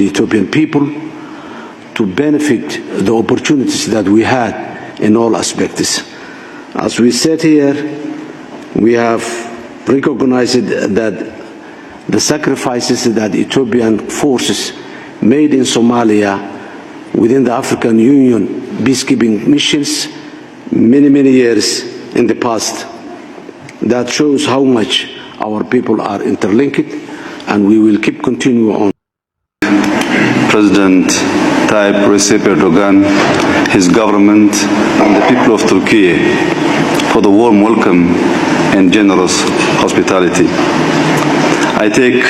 the Ethiopian people to benefit the opportunities that we had in all aspects. As we said here, we have recognized that the sacrifices that Ethiopian forces made in Somalia within the African Union peacekeeping missions many years in the past. That shows how much our people are interlinked, and we will keep continuing on. President Tayyip Recep Erdogan, his government, and the people of Turkey for the warm welcome and generous hospitality. I take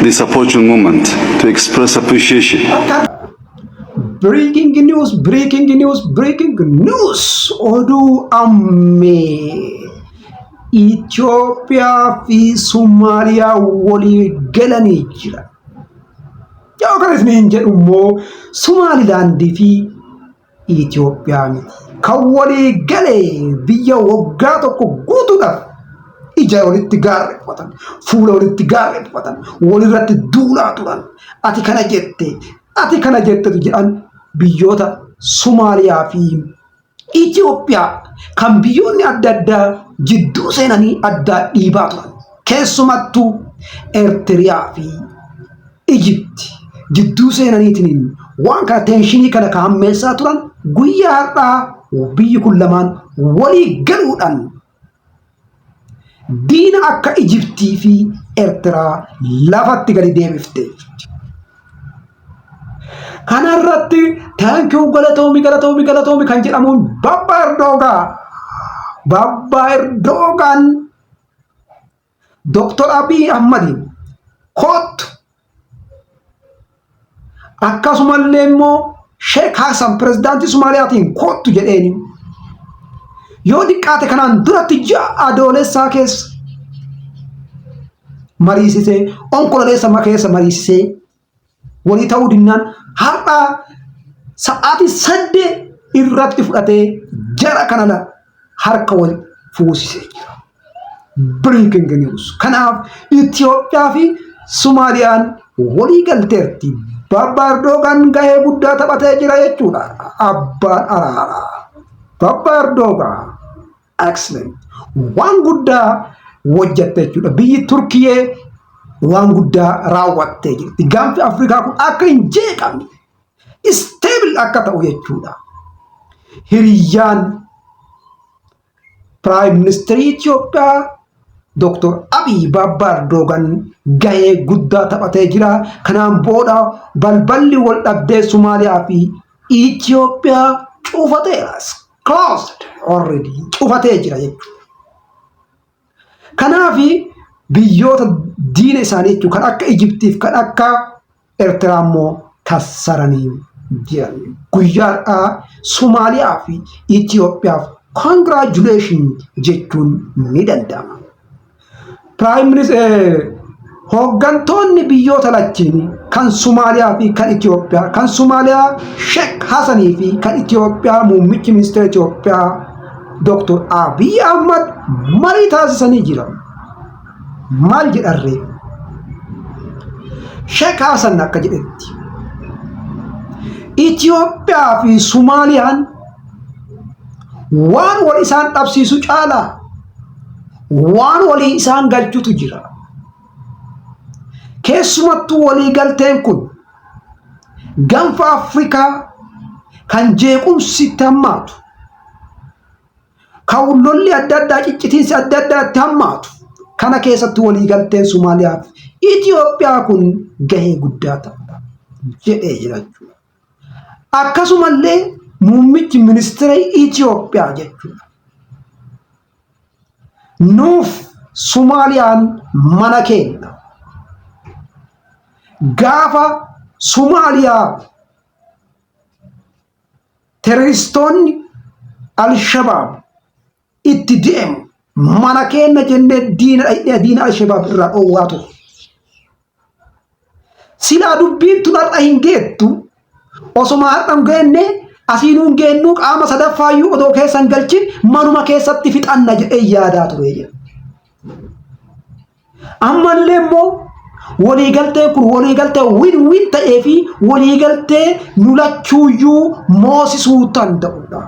this opportune moment to express appreciation. Breaking news. Oduu ammee Itoophiyaa fi Somaaliyaa walii galanii jira. Yoo kan isiniin jedhu immoo Somaalilaandii fi Itoophiyaa miti. Kan walii galee biyya waggaa tokko guutuudhaaf ija walitti gaarreeffatan, fuula walitti gaarreeffatan, walirratti duulaa turan. Ati kana jettetu jedhan biyyoota Somaaliyaa fi Itoophiyaa kan biyyoonni adda addaa jidduu seenanii adda dhiibaa turan. Keessumattuu Eertiriyaa fi Ijipti jidduu seenaniitiin waan kana teenshinii kana kaammeessaa turan guyyaa har'aa biyyi kun lamaan walii galuudhaan diina akka Ijiptii fi Eertiraa lafatti gadi deebifte. Kanarratti taankiyuu galatoomi kan jedhamuun Baba Erdogan Dr. Abiy Ahmad kootu akkasumallee immoo Sheikh Hassan pirezidaantii Somaaliyaatiin kootu jedheeni yoo diqqaate kanaan duratti ja'a adoolessaa keessa mariisisee onkololeessa keessa mariisisee walii ta'uu dinnaan har'a sa'aatii 8 irratti fudhatee jara kanana harka wal fuusisee jira. Breaking news. Kanaaf Itoophiyaa fi Somaaliyaan walii galteerti. Baba Erdogan gahee guddaa taphatee jira jechuudha. Abbaan araaraa. Baba Erdogan excellent. Waan guddaa hojjette jechuudha. Biyyi Turkiyee waan guddaa raawwattee jirti. Gaanfi Afrikaa kun akka hin jeeqamne stable akka ta'u jechuudha. Hiriyyaan Prime Minister Ethiopia Dr. Abiy Baba Erdogan gahee guddaa taphatee jira. Kanaan booda balballi wal dhabdee Somaaliyaa fi Ethiopia cufateera. Closed already. Cufatee jira jechuudha. Kanaaf biyyoota diina isaanii jechuudha kan akka Ijiptiif kan akka Eertiraa immoo kassaranii jiran. Guyyaadhaa Somaaliyaa fi Ethiopiyaaf congratulations jechuun ni danda'ama. Prime Minister hooggantoonni biyyoota lachiin kan Somaaliyaa fi kan Itoophiyaa, kan Somaaliyaa Sheikh Hassanii fi kan Itoophiyaa muummichi ministeera Itoophiyaa Dr. Abiy Ahmad marii taasisanii jiran. Maal jedharree? Sheikh Hassan akka jedhetti Itoophiyaa fi Somaaliyaan waan wal isaan dhabsiisu caalaa waan walii isaan galchutu jira. Keessumattuu walii galteen kun gaanfa Afrikaa kan jeequmsitti hammaatu, kan lolli adda addaa ciccitiinsi adda addaatti hammaatu kana keessatti walii galteen Somaaliyaa fi Itoophiyaa kun gahee guddaa ta'a jedhee jira jechuudha. Akkasumallee muummichi ministeera Itoophiyaa jechuudha. Nuuf Somaaliyaan mana keenya. Gaafa Somaaliyaa terroristoonni Al-Shabaab itti deemu mana keenya jennee diina Al-Shabaab irraa dhoowwaa ture. Silaa dubbiin tun har'a hin geettu osoma har'an geenne asiinuun geennuu qaama sadaffaayyuu odoo keessan galchin manuma keessatti fixanna jedhee yaadaa ture jedha. Ammallee immoo waliigaltee kun waliigaltee win ta'ee fi waliigaltee nulachuuyyuu moosisuu danda'udha.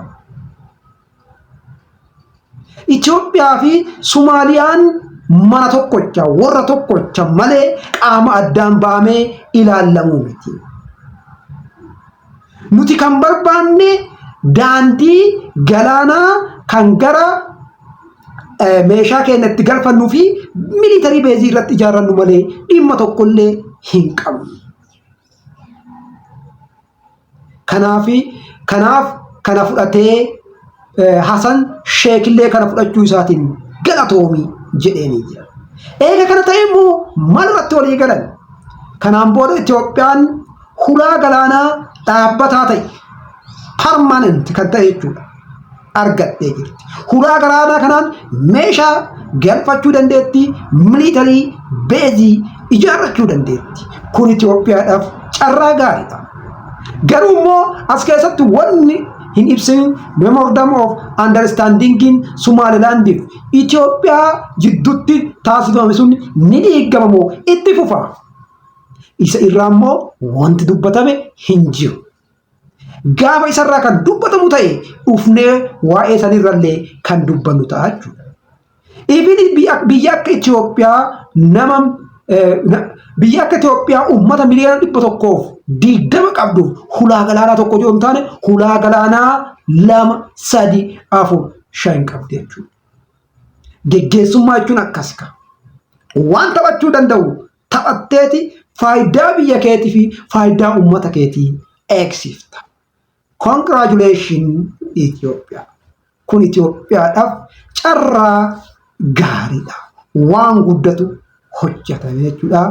Itoophiyaa fi Somaaliyaan mana tokkocha warra tokkocha malee qaama addaan baamee ilaalamuu miti. Nuti kan barbaanne daandii galaanaa kan gara meeshaa keenyatti galfannuu fi militarii beezii irratti ijaarrannu malee dhimma tokkollee hin qabnu. Kanaaf kana fudhatee Hasan Sheekillee kana fudhachuu isaatiin galatoomii jedheenii jira. Eega kana ta'e immoo maalirratti walii galan? Kanaan booda Itoophiyaan hulaa galaanaa dhaabbataa ta'e permanent kan ta'e jechuudha argattee jirti. Hulaa galaanaa kanaan meeshaa galfachuu dandeetti, militarii beezii ijaarrachuu dandeetti. Kun Itoophiyaadhaaf carraa gaariidha. Garuu immoo as keessatti wanni hin ibsin memorandum of understanding Somalilandiif Itoophiyaa jidduutti taasifame sun ni diigamamoo itti fufa. Isa irraa immoo wanti dubbatame hin jiru. Gaafa isarraa kan dubbatamu ta'e dhufnee waa'ee sanirrallee kan dubbannu ta'a jechuudha. Biyya akka Itoophiyaa biyya akka Itoophiyaa uummata miliyoona 120 qabduuf hulaa galaanaa tokko yoo hin taane hulaa galaanaa 2, 3, 4, 5 qabdi jechuudha. Geggeessummaa jechuun akkas ka. Waan taphachuu danda'u taphatteeti faayidaa biyya keetii fi faayidaa uummata keetii eegsifta. Congratulations Ethiopia. Kun Itoophiyaadhaaf carraa gaariidha. Waan guddatu hojjetame jechuudha.